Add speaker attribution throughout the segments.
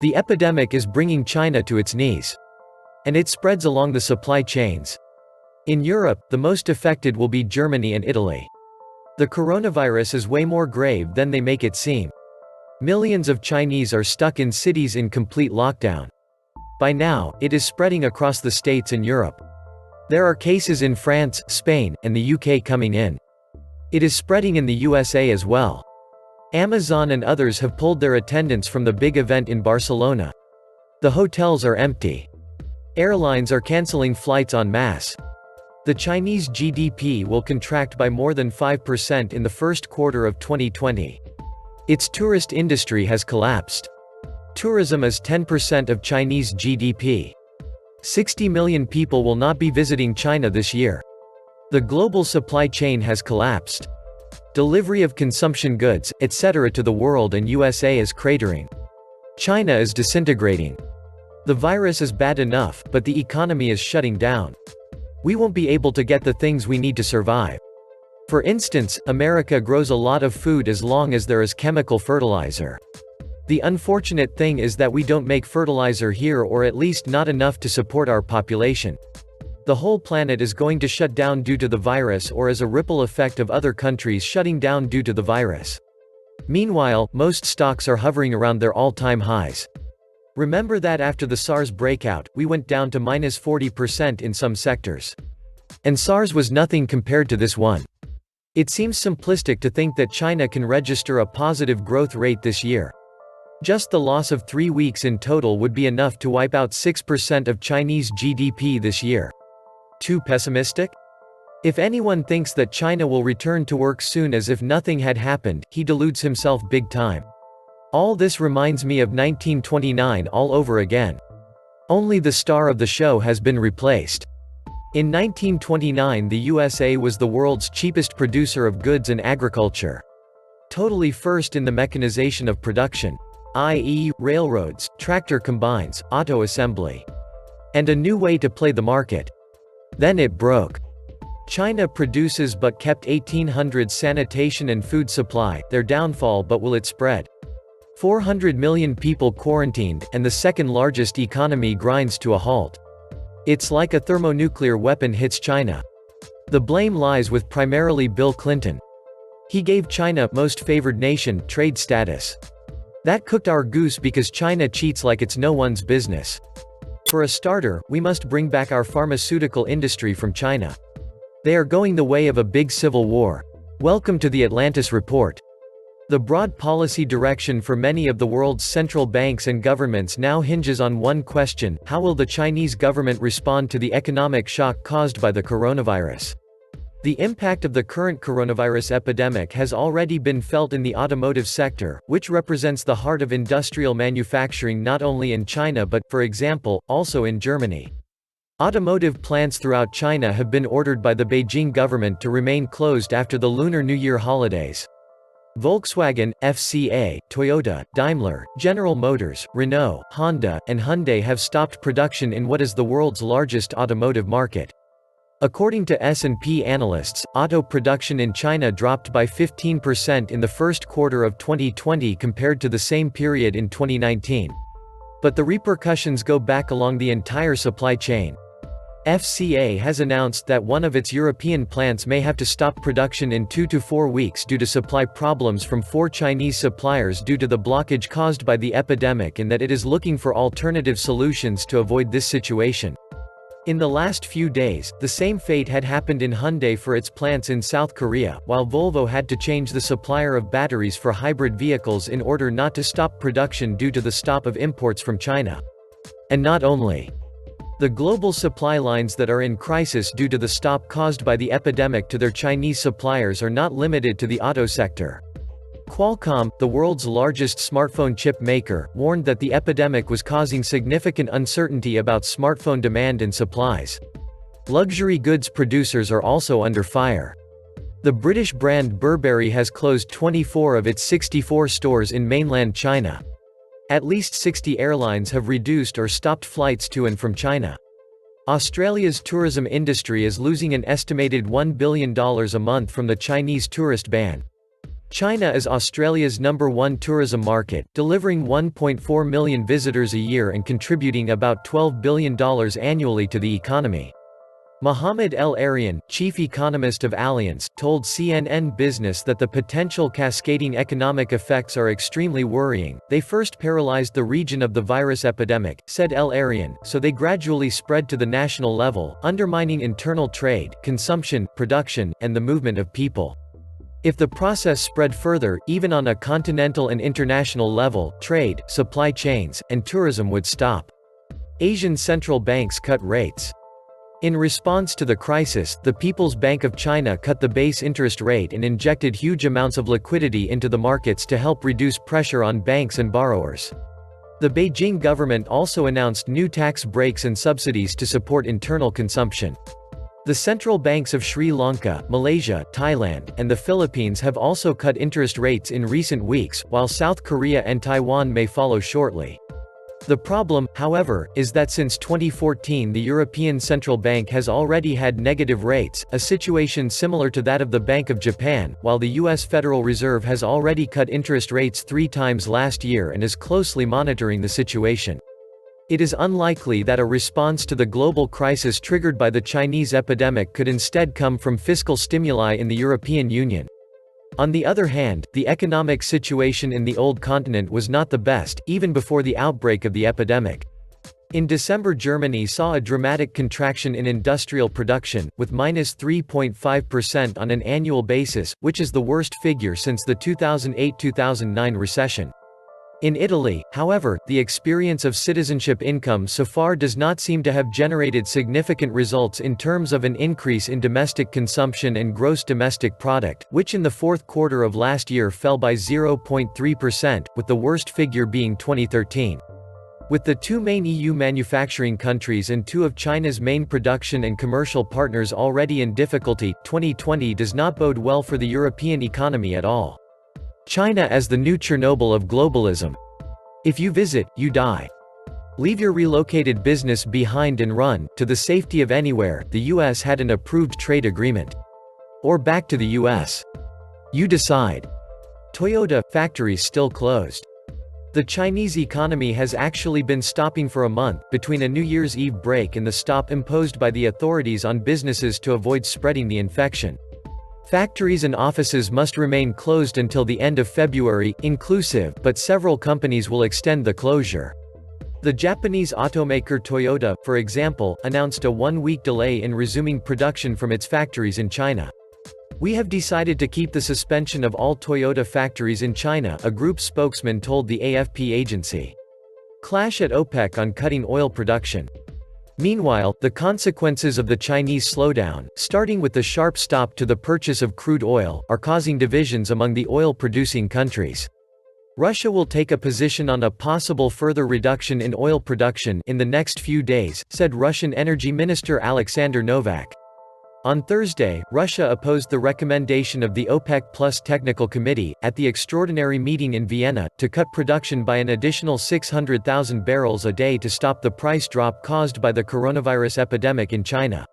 Speaker 1: The epidemic is bringing China to its knees. And it spreads along the supply chains. In Europe, the most affected will be Germany and Italy. The coronavirus is way more grave than they make it seem. Millions of Chinese are stuck in cities in complete lockdown. By now, it is spreading across the States and Europe. There are cases in France, Spain, and the UK coming in. It is spreading in the USA as well. Amazon and others have pulled their attendance from the big event in Barcelona. The hotels are empty. Airlines are canceling flights en masse. The Chinese GDP will contract by more than 5% in the first quarter of 2020. Its tourist industry has collapsed. Tourism is 10% of Chinese GDP. 60 million people will not be visiting China this year. The global supply chain has collapsed. Delivery of consumption goods, etc. to the world and USA is cratering. China is disintegrating. The virus is bad enough, but the economy is shutting down. We won't be able to get the things we need to survive. For instance, America grows a lot of food as long as there is chemical fertilizer. The unfortunate thing is that we don't make fertilizer here, or at least not enough to support our population. The whole planet is going to shut down due to the virus, or as a ripple effect of other countries shutting down due to the virus. Meanwhile, most stocks are hovering around their all-time highs. Remember that after the SARS breakout, we went down to -40% in some sectors. And SARS was nothing compared to this one. It seems simplistic to think that China can register a positive growth rate this year. Just the loss of 3 weeks in total would be enough to wipe out 6% of Chinese GDP this year. Too pessimistic? If anyone thinks that China will return to work soon as if nothing had happened, he deludes himself big time. All this reminds me of 1929 all over again. Only the star of the show has been replaced. In 1929, the USA was the world's cheapest producer of goods and agriculture. Totally first in the mechanization of production, i.e., railroads, tractor combines, auto assembly. And a new way to play the market. Then it broke. China produces but kept 1800 sanitation and food supply, their downfall. But will it spread? 400 million people quarantined, and the second largest economy grinds to a halt. It's like a thermonuclear weapon hits China. The blame lies with primarily Bill Clinton. He gave China most favored nation trade status. That cooked our goose because China cheats like it's no one's business. For a starter, we must bring back our pharmaceutical industry from China. They are going the way of a big civil war. Welcome to the Atlantis Report. The broad policy direction for many of the world's central banks and governments now hinges on one question: how will the Chinese government respond to the economic shock caused by the coronavirus? The impact of the current coronavirus epidemic has already been felt in the automotive sector, which represents the heart of industrial manufacturing not only in China but, for example, also in Germany. Automotive plants throughout China have been ordered by the Beijing government to remain closed after the Lunar New Year holidays. Volkswagen, FCA, Toyota, Daimler, General Motors, Renault, Honda, and Hyundai have stopped production in what is the world's largest automotive market. According to S&P analysts, auto production in China dropped by 15% in the first quarter of 2020 compared to the same period in 2019. But the repercussions go back along the entire supply chain. FCA has announced that one of its European plants may have to stop production in 2 to 4 weeks due to supply problems from 4 Chinese suppliers due to the blockage caused by the epidemic, and that it is looking for alternative solutions to avoid this situation. In the last few days, the same fate had happened in Hyundai for its plants in South Korea, while Volvo had to change the supplier of batteries for hybrid vehicles in order not to stop production due to the stop of imports from China. And not only. The global supply lines that are in crisis due to the stop caused by the epidemic to their Chinese suppliers are not limited to the auto sector. Qualcomm, the world's largest smartphone chip maker, warned that the epidemic was causing significant uncertainty about smartphone demand and supplies. Luxury goods producers are also under fire. The British brand Burberry has closed 24 of its 64 stores in mainland China. At least 60 airlines have reduced or stopped flights to and from China. Australia's tourism industry is losing an estimated $1 billion a month from the Chinese tourist ban. China is Australia's #1 tourism market, delivering 1.4 million visitors a year and contributing about $12 billion annually to the economy. Mohamed El Arian, chief economist of Allianz, told CNN Business that the potential cascading economic effects are extremely worrying. They first paralyzed the region of the virus epidemic, said El Arian, so they gradually spread to the national level, undermining internal trade, consumption, production, and the movement of people. If the process spread further, even on a continental and international level, trade, supply chains, and tourism would stop. Asian central banks cut rates. In response to the crisis, the People's Bank of China cut the base interest rate and injected huge amounts of liquidity into the markets to help reduce pressure on banks and borrowers. The Beijing government also announced new tax breaks and subsidies to support internal consumption. The central banks of Sri Lanka, Malaysia, Thailand, and the Philippines have also cut interest rates in recent weeks, while South Korea and Taiwan may follow shortly. The problem, however, is that since 2014 the European Central Bank has already had negative rates, a situation similar to that of the Bank of Japan, while the U.S. Federal Reserve has already cut interest rates 3 times last year and is closely monitoring the situation. It is unlikely that a response to the global crisis triggered by the Chinese epidemic could instead come from fiscal stimuli in the European Union. On the other hand, the economic situation in the old continent was not the best, even before the outbreak of the epidemic. In December, Germany saw a dramatic contraction in industrial production, with -3.5% on an annual basis, which is the worst figure since the 2008-2009 recession. In Italy, however, the experience of citizenship income so far does not seem to have generated significant results in terms of an increase in domestic consumption and gross domestic product, which in the fourth quarter of last year fell by 0.3%, with the worst figure being 2013. With the 2 main EU manufacturing countries and 2 of China's main production and commercial partners already in difficulty, 2020 does not bode well for the European economy at all. China as the new Chernobyl of globalism. If you visit, you die. Leave your relocated business behind and run, to the safety of anywhere. The US had an approved trade agreement. Or back to the US. You decide. Toyota, factories still closed. The Chinese economy has actually been stopping for a month, between a New Year's Eve break and the stop imposed by the authorities on businesses to avoid spreading the infection. Factories and offices must remain closed until the end of February, inclusive, but several companies will extend the closure. The Japanese automaker Toyota, for example, announced a 1-week delay in resuming production from its factories in China. We have decided to keep the suspension of all Toyota factories in China, a group spokesman told the AFP agency. Clash at OPEC on cutting oil production. Meanwhile, the consequences of the Chinese slowdown, starting with the sharp stop to the purchase of crude oil, are causing divisions among the oil-producing countries. Russia will take a position on a possible further reduction in oil production in the next few days, said Russian Energy Minister Alexander Novak. On Thursday, Russia opposed the recommendation of the OPEC+ Technical Committee, at the extraordinary meeting in Vienna, to cut production by an additional 600,000 barrels a day to stop the price drop caused by the coronavirus epidemic in China.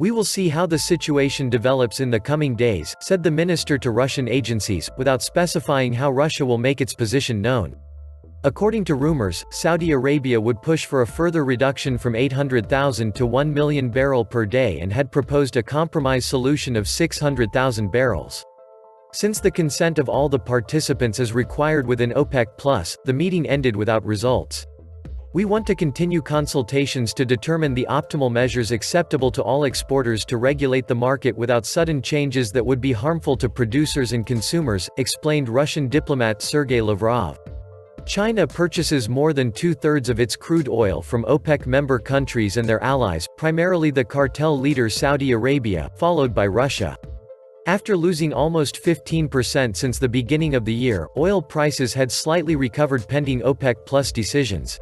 Speaker 1: We will see how the situation develops in the coming days, said the minister to Russian agencies, without specifying how Russia will make its position known. According to rumors, Saudi Arabia would push for a further reduction from 800,000 to 1 million barrel per day and had proposed a compromise solution of 600,000 barrels. Since the consent of all the participants is required within OPEC+, the meeting ended without results. We want to continue consultations to determine the optimal measures acceptable to all exporters to regulate the market without sudden changes that would be harmful to producers and consumers, explained Russian diplomat Sergei Lavrov. China purchases more than 2/3 of its crude oil from OPEC member countries and their allies, primarily the cartel leader Saudi Arabia, followed by Russia. After losing almost 15% since the beginning of the year, oil prices had slightly recovered pending OPEC+ decisions.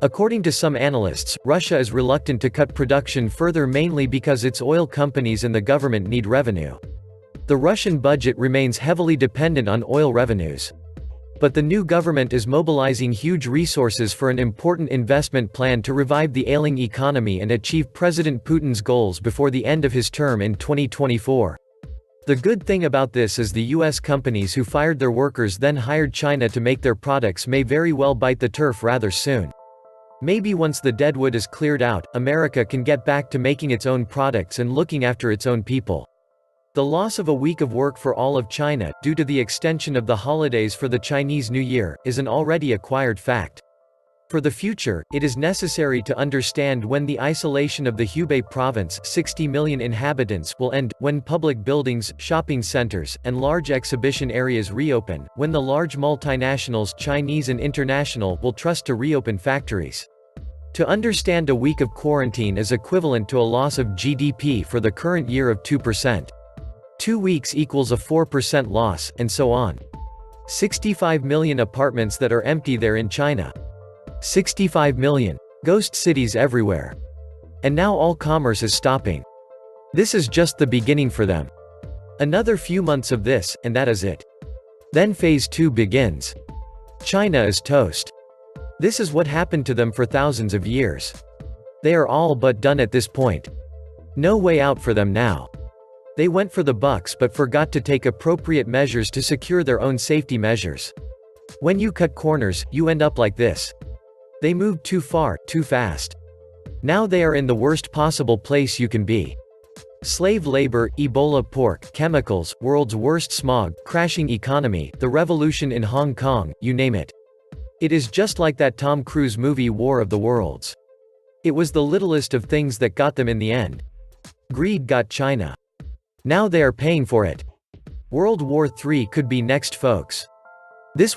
Speaker 1: According to some analysts, Russia is reluctant to cut production further mainly because its oil companies and the government need revenue. The Russian budget remains heavily dependent on oil revenues. But the new government is mobilizing huge resources for an important investment plan to revive the ailing economy and achieve President Putin's goals before the end of his term in 2024. The good thing about this is the US companies who fired their workers then hired China to make their products may very well bite the turf rather soon. Maybe once the deadwood is cleared out, America can get back to making its own products and looking after its own people. The loss of a week of work for all of China, due to the extension of the holidays for the Chinese New Year, is an already acquired fact. For the future, it is necessary to understand when the isolation of the Hubei province, 60 million inhabitants, will end, when public buildings, shopping centers, and large exhibition areas reopen, when the large multinationals, Chinese and international, will trust to reopen factories. To understand a week of quarantine is equivalent to a loss of GDP for the current year of 2%. 2 weeks equals a 4% loss, and so on. 65 million apartments that are empty there in China. 65 million. Ghost cities everywhere. And now all commerce is stopping. This is just the beginning for them. Another few months of this, and that is it. Then phase 2 begins. China is toast. This is what happened to them for thousands of years. They are all but done at this point. No way out for them now. They went for the bucks but forgot to take appropriate measures to secure their own safety measures. When you cut corners, you end up like this. They moved too far, too fast. Now they are in the worst possible place you can be. Slave labor, Ebola pork, chemicals, world's worst smog, crashing economy, the revolution in Hong Kong, you name it. It is just like that Tom Cruise movie War of the Worlds. It was the littlest of things that got them in the end. Greed got China. Now they are paying for it. World War III could be next, folks. This